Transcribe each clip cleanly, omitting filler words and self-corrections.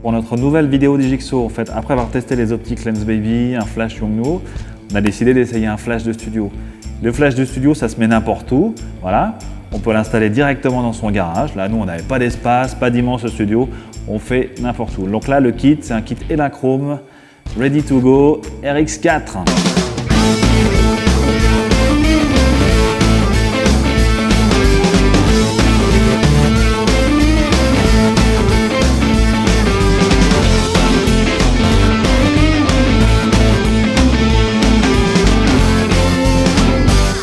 Pour notre nouvelle vidéo Digixo, en fait, après avoir testé les optiques Lensbaby, un flash Yongnuo, on a décidé d'essayer un flash de studio. Le flash de studio, ça se met n'importe où, voilà. On peut l'installer directement dans son garage. Là, nous, on n'avait pas d'espace, pas d'immense studio. On fait n'importe où. Donc là, le kit, c'est un kit Elinchrom, ready to go, RX4.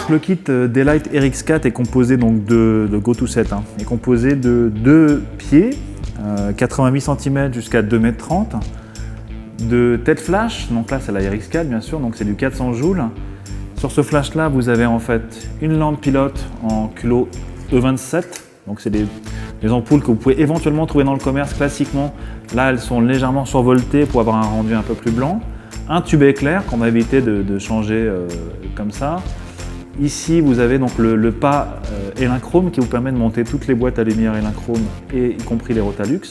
Le kit Daylight RX4 est composé donc de Go-To-Set, est composé de 2 pieds, 88 cm jusqu'à 2,30 m, de tête flash, donc là c'est la RX4 bien sûr, donc c'est du 400 joules. Sur ce flash là vous avez en fait une lampe pilote en culot E27, donc c'est des ampoules que vous pouvez éventuellement trouver dans le commerce classiquement. Là elles sont légèrement survoltées pour avoir un rendu un peu plus blanc. Un tube éclair qu'on va éviter de changer comme ça. Ici, vous avez donc le pas Elinchrom qui vous permet de monter toutes les boîtes à lumière Elinchrom, et y compris les Rotalux.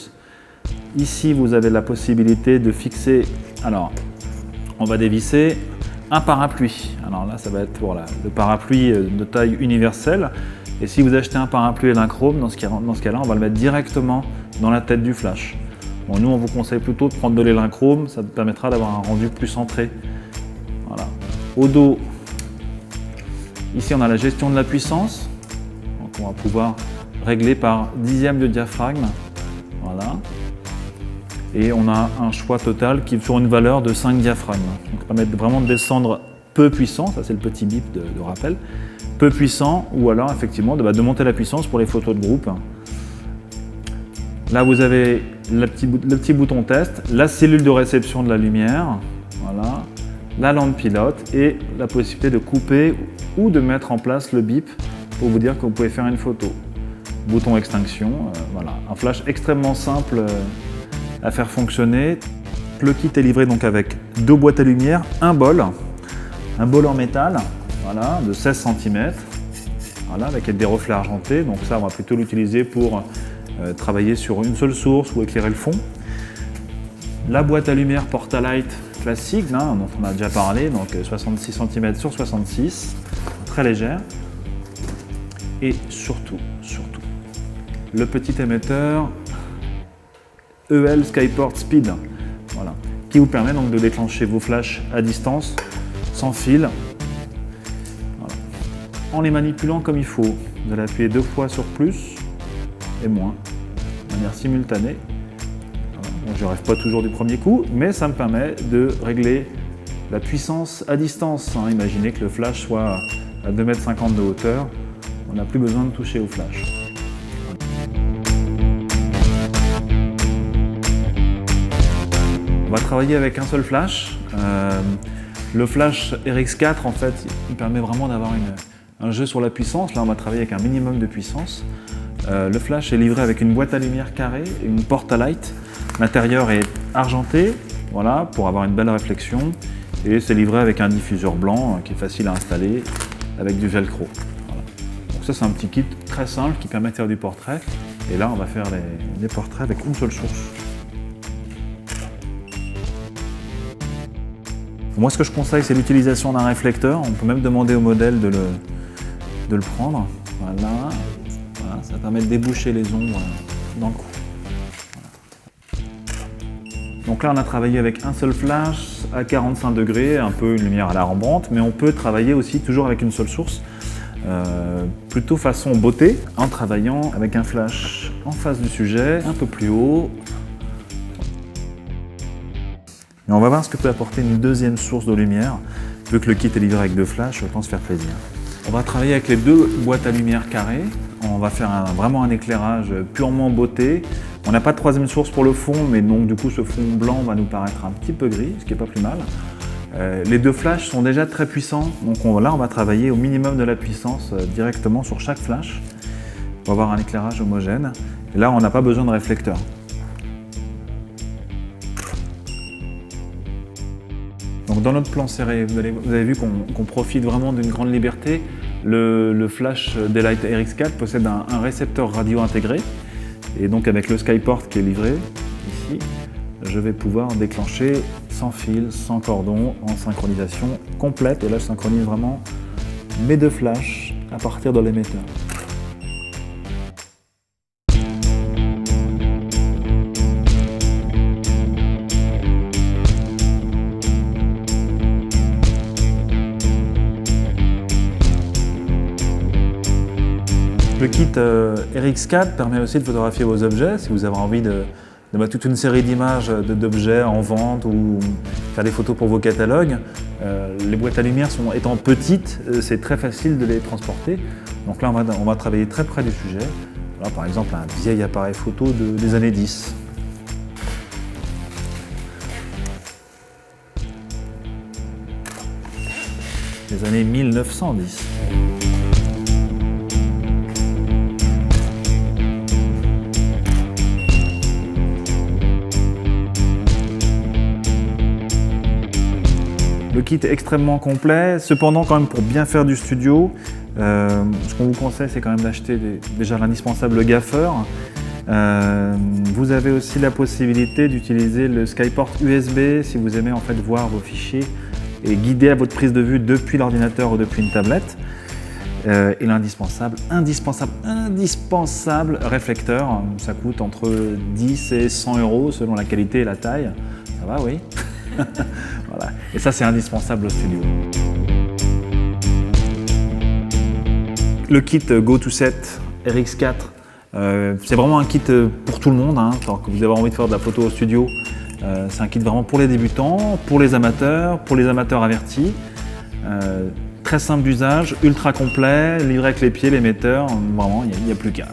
Ici, vous avez la possibilité de fixer, alors on va dévisser un parapluie. Alors là, ça va être pour le parapluie de taille universelle. Et si vous achetez un parapluie Elinchrom, dans ce cas-là, on va le mettre directement dans la tête du flash. Bon, nous, on vous conseille plutôt de prendre de l'Elinchrom, ça permettra d'avoir un rendu plus centré. Voilà. Au dos, ici, on a la gestion de la puissance, donc on va pouvoir régler par dixième de diaphragme, voilà. Et on a un choix total qui est sur une valeur de 5 diaphragmes. Donc ça permet vraiment de descendre peu puissant, ça c'est le petit bip de rappel, peu puissant, ou alors effectivement de monter la puissance pour les photos de groupe. Là vous avez le petit bouton test, la cellule de réception de la lumière, voilà. La lampe pilote et la possibilité de couper ou de mettre en place le bip pour vous dire que vous pouvez faire une photo. Bouton extinction, voilà. Un flash extrêmement simple à faire fonctionner. Le kit est livré donc avec 2 boîtes à lumière, un bol en métal, voilà, de 16 cm, voilà, avec des reflets argentés. Donc ça, on va plutôt l'utiliser pour travailler sur une seule source ou éclairer le fond. La boîte à lumière Portalight classique, dont on a déjà parlé, donc 66 cm sur 66, très légère. Et surtout, le petit émetteur EL Skyport Speed, voilà, qui vous permet donc de déclencher vos flashs à distance, sans fil, voilà, en les manipulant comme il faut. Vous allez appuyer 2 fois sur plus et moins, de manière simultanée. Bon, je n'arrive pas toujours du premier coup, mais ça me permet de régler la puissance à distance. Imaginez que le flash soit à 2,50 m de hauteur, on n'a plus besoin de toucher au flash. On va travailler avec un seul flash. Le flash RX4, en fait, il permet vraiment d'avoir un jeu sur la puissance. Là, on va travailler avec un minimum de puissance. Le flash est livré avec une boîte à lumière carrée et une Portalight. L'intérieur est argenté, voilà, pour avoir une belle réflexion, et c'est livré avec un diffuseur blanc qui est facile à installer avec du velcro. Voilà. Donc ça c'est un petit kit très simple qui permet de faire du portrait, et là on va faire les portraits avec une seule source. Moi ce que je conseille c'est l'utilisation d'un réflecteur, on peut même demander au modèle de le prendre. Voilà. Voilà, ça permet de déboucher les ombres dans le cou. Donc là, on a travaillé avec un seul flash à 45 degrés, un peu une lumière à la Rembrandt, mais on peut travailler aussi toujours avec une seule source, plutôt façon beauté, en travaillant avec un flash en face du sujet, un peu plus haut. Et on va voir ce que peut apporter une deuxième source de lumière, vu que le kit est livré avec 2 flashs, je pense faire plaisir. On va travailler avec les 2 boîtes à lumière carrées, on va faire vraiment un éclairage purement beauté. On n'a pas de troisième source pour le fond, mais donc du coup ce fond blanc va nous paraître un petit peu gris, ce qui n'est pas plus mal. Les 2 flashs sont déjà très puissants, donc là on va travailler au minimum de la puissance directement sur chaque flash pour avoir un éclairage homogène. Et là on n'a pas besoin de réflecteur. Donc dans notre plan serré, vous avez vu qu'on profite vraiment d'une grande liberté. Le flash Daylight RX4 possède un récepteur radio intégré, et donc avec le Skyport qui est livré ici, je vais pouvoir déclencher sans fil, sans cordon, en synchronisation complète. Et là, je synchronise vraiment mes deux flashs à partir de l'émetteur. Le kit RX4 permet aussi de photographier vos objets si vous avez envie de mettre toute une série d'images d'objets en vente ou faire des photos pour vos catalogues. Les boîtes à lumière étant petites, c'est très facile de les transporter. Donc là, on va travailler très près du sujet. Là, par exemple, un vieil appareil photo des années 10. Les années 1910. Le kit est extrêmement complet, cependant quand même pour bien faire du studio, ce qu'on vous conseille c'est quand même d'acheter déjà l'indispensable gaffeur. Vous avez aussi la possibilité d'utiliser le Skyport USB si vous aimez en fait voir vos fichiers et guider à votre prise de vue depuis l'ordinateur ou depuis une tablette. Et l'indispensable réflecteur, ça coûte entre 10 et 100 € selon la qualité et la taille. Ça va, oui. Voilà. Et ça, c'est indispensable au studio. Le kit Go2Set RX4, c'est vraiment un kit pour tout le monde. Alors que vous avez envie de faire de la photo au studio, c'est un kit vraiment pour les débutants, pour les amateurs avertis. Très simple d'usage, ultra complet, livré avec les pieds, l'émetteur, vraiment, il n'y a plus qu'à.